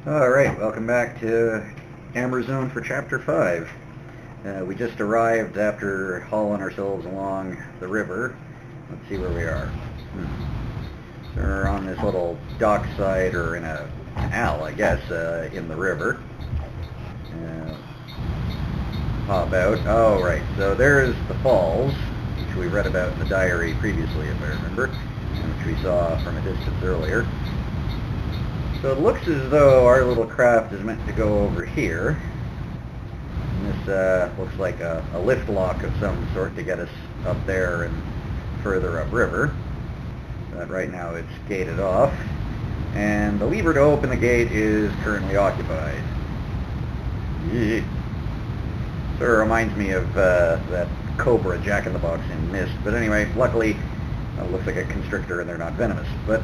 Alright, welcome back to Amerzone for Chapter 5. We just arrived after hauling ourselves along the river. Let's see where we are. So we're on this little dockside, or in a canal, I guess, in the river. Hop out. Oh, right. So there's the falls, which we read about in the diary previously, if I remember, and which we saw from a distance earlier. So it looks as though our little craft is meant to go over here. And this looks like a lift lock of some sort to get us up there and further upriver. But right now it's gated off. And the lever to open the gate is currently occupied. Sort of reminds me of that Cobra Jack-in-the-Box in Mist. But anyway, luckily it looks like a constrictor and they're not venomous. But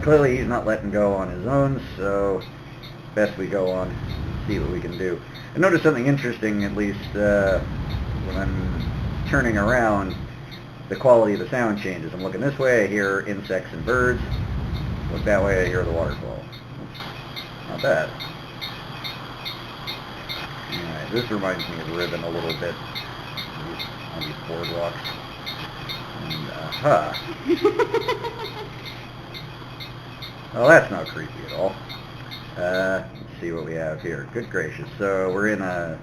clearly he's not letting go on his own, so best we go on and see what we can do. I noticed something interesting, at least when I'm turning around, the quality of the sound changes. I'm looking this way, I hear insects and birds. Look that way, I hear the waterfall. Not bad. Alright, this reminds me of Ribbon a little bit, on these boardwalks. And, well, that's not creepy at all. Let's see what we have here. Good gracious. So we're in a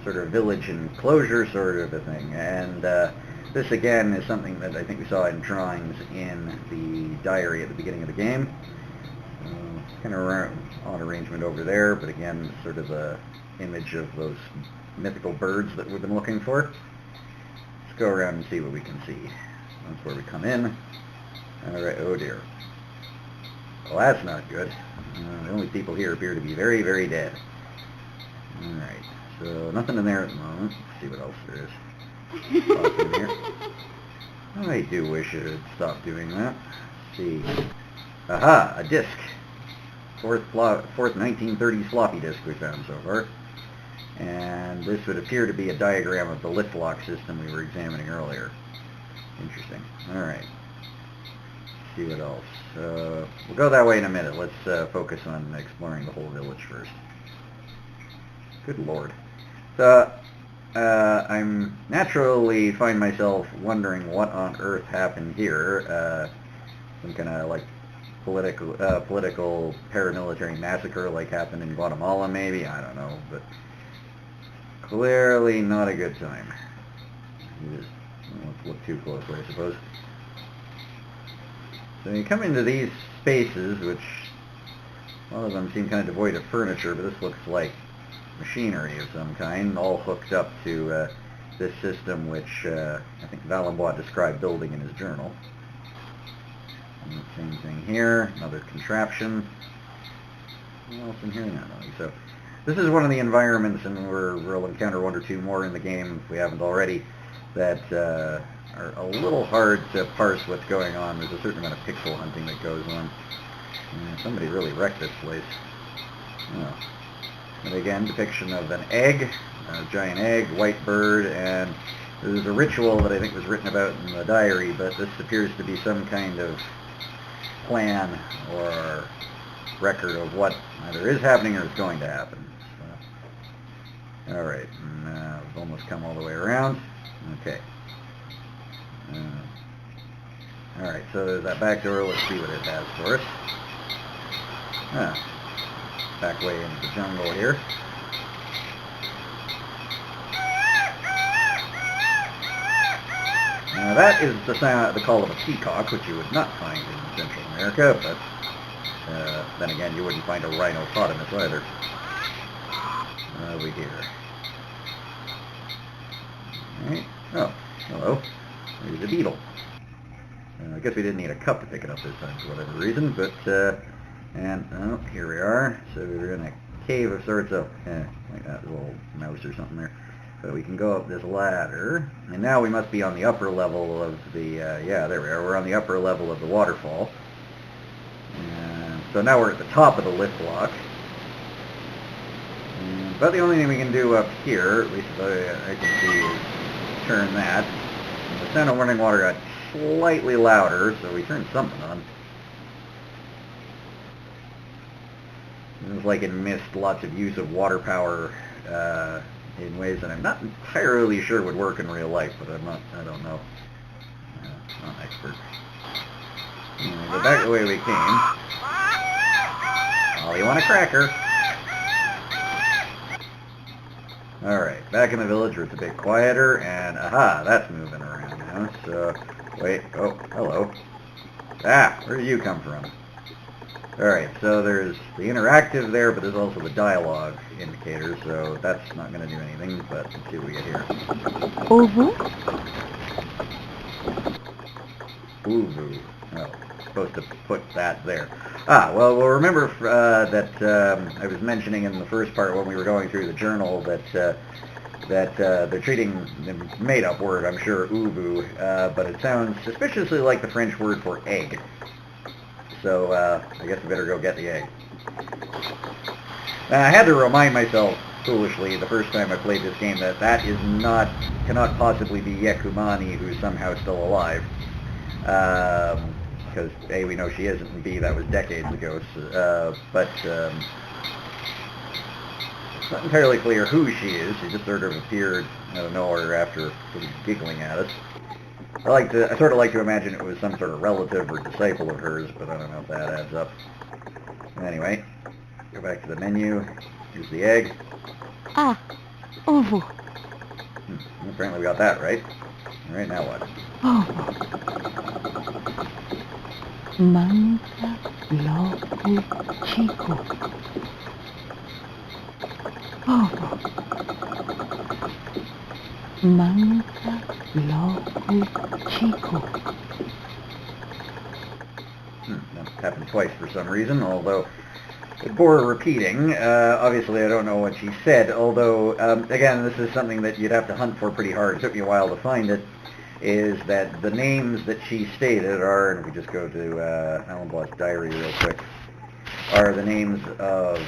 sort of village enclosure sort of a thing. And this, again, is something that I think we saw in drawings in the diary at the beginning of the game. Kind of odd arrangement over there, but again, sort of the image of those mythical birds that we've been looking for. Let's go around and see what we can see. That's where we come in. Alright, oh dear. Well, that's not good. The only people here appear to be very, very dead. Alright, so nothing in there at the moment. Let's see what else there is. In here. I do wish it had stopped doing that. Let's see. Aha! A disc. Fourth 1930s floppy disk we found so far. And this would appear to be a diagram of the lift lock system we were examining earlier. Interesting. Alright. See what else. We'll go that way in a minute. Let's focus on exploring the whole village first. Good lord. So, I'm naturally find myself wondering what on earth happened here. Some kind of like political paramilitary massacre like happened in Guatemala maybe, I don't know, but clearly not a good time. Just don't look too closely, I suppose. So you come into these spaces, which a lot of them seem kind of devoid of furniture, but this looks like machinery of some kind, all hooked up to this system which I think Valenbois described building in his journal. And the same thing here, another contraption. What else in here? No, nothing. So this is one of the environments, and we'll encounter one or two more in the game if we haven't already, that are a little hard to parse what's going on. There's a certain amount of pixel hunting that goes on. Somebody really wrecked this place. Oh. And again, depiction of an egg, a giant egg, white bird, and there's a ritual that I think was written about in the diary, but this appears to be some kind of plan or record of what either is happening or is going to happen. So, alright, we've almost come all the way around. Okay. Alright, so there's that back door. Let's see what it has for us. Back way into the jungle here. Now that is the call of a peacock, which you would not find in Central America, but then again, you wouldn't find a rhinopotamus either. Over here. Alright. Oh, hello. There's a beetle. I guess we didn't need a cup to pick it up this time for whatever reason, but, and, oh, here we are. So we're in a cave of sorts. Oh, like that little mouse or something there. So we can go up this ladder, and now we must be on the upper level of the, yeah, there we are. We're on the upper level of the waterfall. And so now we're at the top of the lift lock. And about the only thing we can do up here, at least I can see, is turn that. And the sound of running water got slightly louder, so we turned something on. It's like in Myst, lots of use of water power in ways that I'm not entirely sure would work in real life, but I don't know. Not an expert. Anyway, go back the way we came. Oh, you want a cracker? Alright, back in the village where it's a bit quieter, and aha, that's moving around now. So, wait, oh, hello. Ah, where did you come from? Alright, so there's the interactive there, but there's also the dialogue indicator, so that's not going to do anything, but let's see what we get here. Uvu? Uvu. Oh, supposed to put that there. Ah, well, we'll remember that I was mentioning in the first part when we were going through the journal that they're treating the made-up word, I'm sure, uvu, but it sounds suspiciously like the French word for egg. So I guess we better go get the egg. I had to remind myself, foolishly, the first time I played this game, that cannot possibly be Yekumani, who's somehow still alive. Because A, we know she isn't, and B, that was decades ago. So, but it's not entirely clear who she is. She just sort of appeared out of nowhere after sort of giggling at us. I sort of like to imagine it was some sort of relative or disciple of hers, but I don't know if that adds up. Anyway, go back to the menu. Here's the egg. Ah, uvu. Apparently we got that right. All right, now what? Uvu. Manga loku chiku. Uvu. Manga loku chiku. That happened twice for some reason, although it bore repeating. Obviously, I don't know what she said, although, again, this is something that you'd have to hunt for pretty hard. It took me a while to find it, is that the names that she stated are, and if we just go to Alan Block's diary real quick, are the names of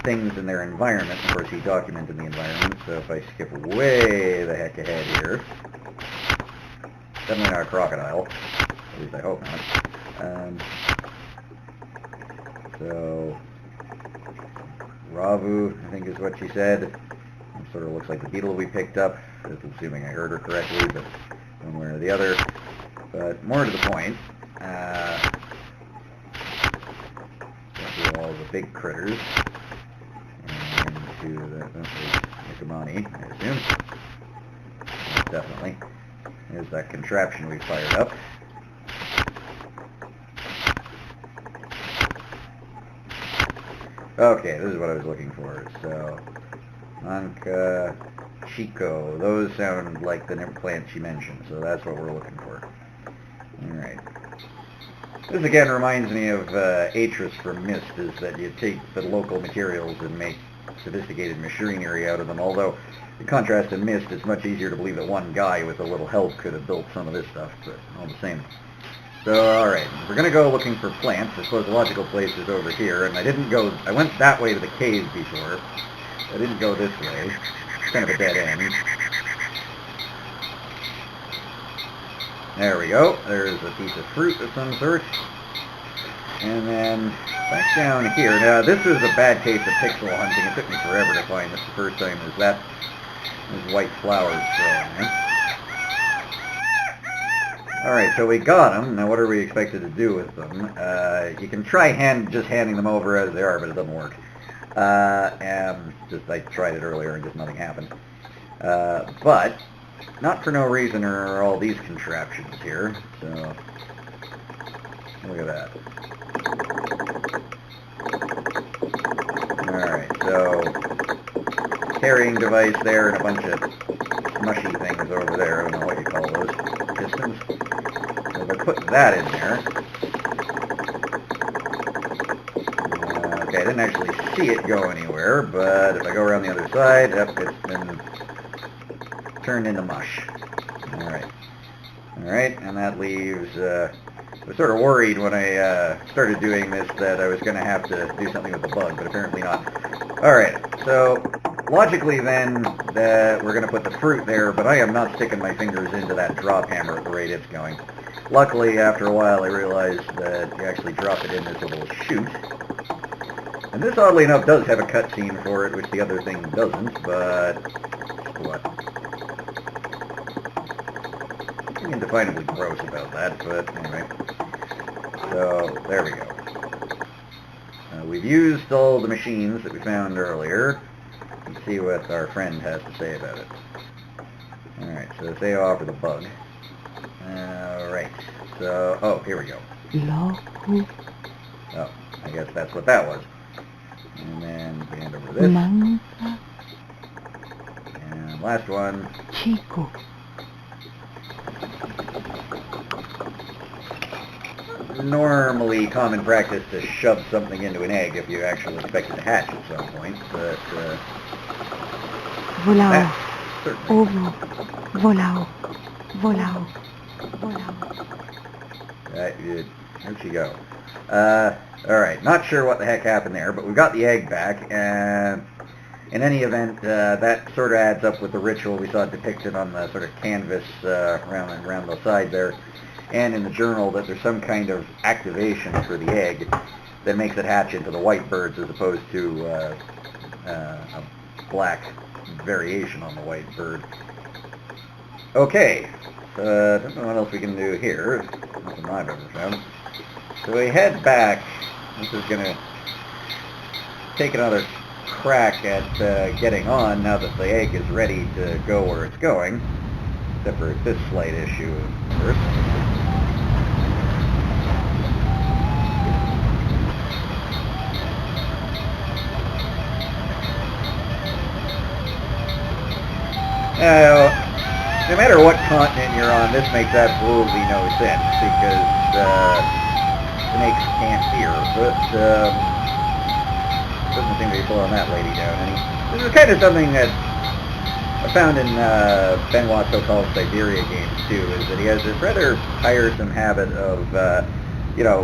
things in their environment. Of course, he documented the environment, so if I skip way the heck ahead here, definitely not a crocodile. At least I hope not. So, Ravu, I think is what she said. It sort of looks like the beetle we picked up, assuming I heard her correctly, but one way or the other. But more to the point, all the big critters, and to the Nikamani, I assume. Definitely. There's that contraption we fired up. Okay, this is what I was looking for. So, Anka, Chico, those sound like the plant she mentioned, so that's what we're looking for. Alright. This again reminds me of Atris from Myst, is that you take the local materials and make sophisticated machinery out of them, although in contrast to Myst, it's much easier to believe that one guy with a little help could have built some of this stuff, but all the same. So, alright, we're going to go looking for plants. I suppose the logical place is over here, and I went that way to the cave before. I didn't go this way. It's kind of a dead end. There we go. There's a piece of fruit of some sort. And then, back down here. Now, this is a bad case of pixel hunting. It took me forever to find this the first time. There's white flowers growing. Alright, so we got them. Now what are we expected to do with them? You can try just handing them over as they are, but it doesn't work. I tried it earlier and just nothing happened. But, not for no reason are all these contraptions here. So, look at that. Alright, so, carrying device there and a bunch of mushy things over there. I don't know what you call those. Pistons. So if I put that in there, okay, I didn't actually see it go anywhere, but if I go around the other side, it's been turned into mush. Alright, and that leaves, I was sort of worried when I started doing this that I was going to have to do something with the bug, but apparently not. Alright, so logically then, we're going to put the fruit there, but I am not sticking my fingers into that drop hammer at the rate it's going. Luckily, after a while, I realized that you actually drop it in this little chute, And this, oddly enough, does have a cutscene for it, which the other thing doesn't, but what? Nothing indefinably gross about that, but anyway. So, there we go. We've used all the machines that we found earlier. Let's see what our friend has to say about it. Alright, so they offer the bug. Alright, so, oh, here we go. Loku. Oh, I guess that's what that was. And then we hand over this. Manga. And last one. Chico. Normally common practice to shove something into an egg if you actually expect it to hatch at some point, but Volao. certainly. Ovo. Volao. Volao. Volao. Where'd she go? Alright, not sure what the heck happened there, but we got the egg back, and in any event, that sort of adds up with the ritual we saw depicted on the sort of canvas around the side there, and in the journal, that there's some kind of activation for the egg that makes it hatch into the white birds as opposed to a black variation on the white bird. Okay, I don't know what else we can do here. Nothing I've ever found. So we head back. This is going to take another crack at getting on now that the egg is ready to go where it's going. Except for this slight issue first. No matter what continent you're on, this makes absolutely no sense, because snakes can't hear, but doesn't seem to be slowing that lady down any. This is kind of something that I found in Benoit's so-called Siberia games, too, is that he has this rather tiresome habit of,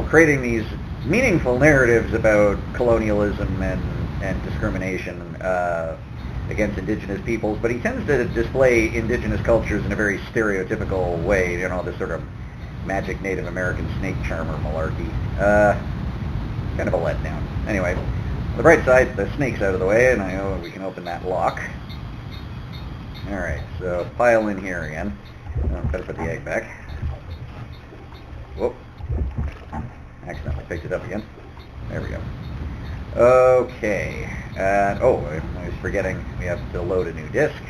creating these meaningful narratives about colonialism and discrimination against indigenous peoples, but he tends to display indigenous cultures in a very stereotypical way, this sort of magic Native American snake charmer malarkey. Kind of a letdown. Anyway, on the bright side, the snake's out of the way, and I know we can open that lock. Alright, so pile in here again. Better put the egg back. Whoop. Accidentally picked it up again. There we go. Okay. I was forgetting we have to load a new disk.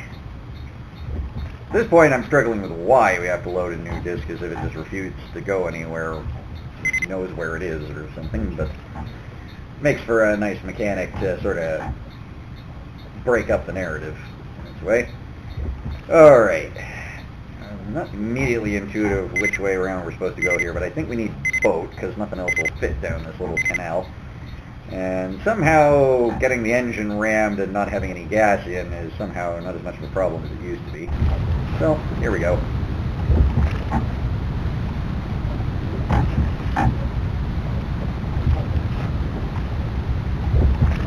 At this point, I'm struggling with why we have to load a new disk, as if it just refuses to go anywhere, it knows where it is or something, but makes for a nice mechanic to sort of break up the narrative in its way. Alright. I'm not immediately intuitive which way around we're supposed to go here, but I think we need boat, because nothing else will fit down this little canal. And somehow getting the engine rammed and not having any gas in is somehow not as much of a problem as it used to be. So, here we go.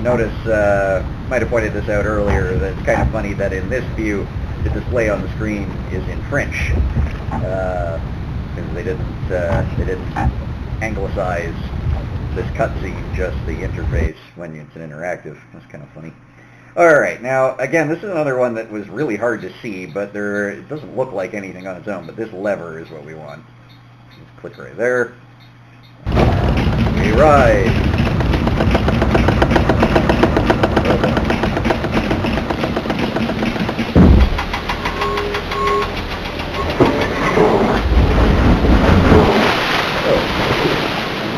Notice, might have pointed this out earlier, that it's kind of funny that in this view, the display on the screen is in French. Because they didn't anglicize this cutscene, just the interface when it's an interactive. That's kind of funny. Alright, now, again, this is another one that was really hard to see, but it doesn't look like anything on its own, but this lever is what we want. Just click right there. We ride!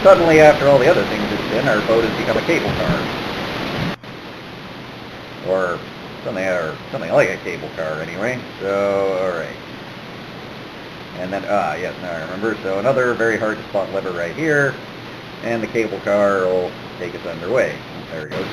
Suddenly, after all the other things it's been, our boat has become a cable car. Or something like a cable car, anyway. So, alright. And then, yes, now I remember. So another very hard to spot lever right here. And the cable car will take us underway. There it goes.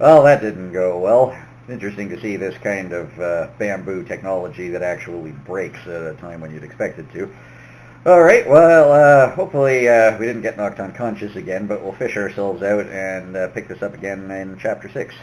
Well, that didn't go well. Interesting to see this kind of bamboo technology that actually breaks at a time when you'd expect it to. All right, well, hopefully we didn't get knocked unconscious again, but we'll fish ourselves out and pick this up again in Chapter 6.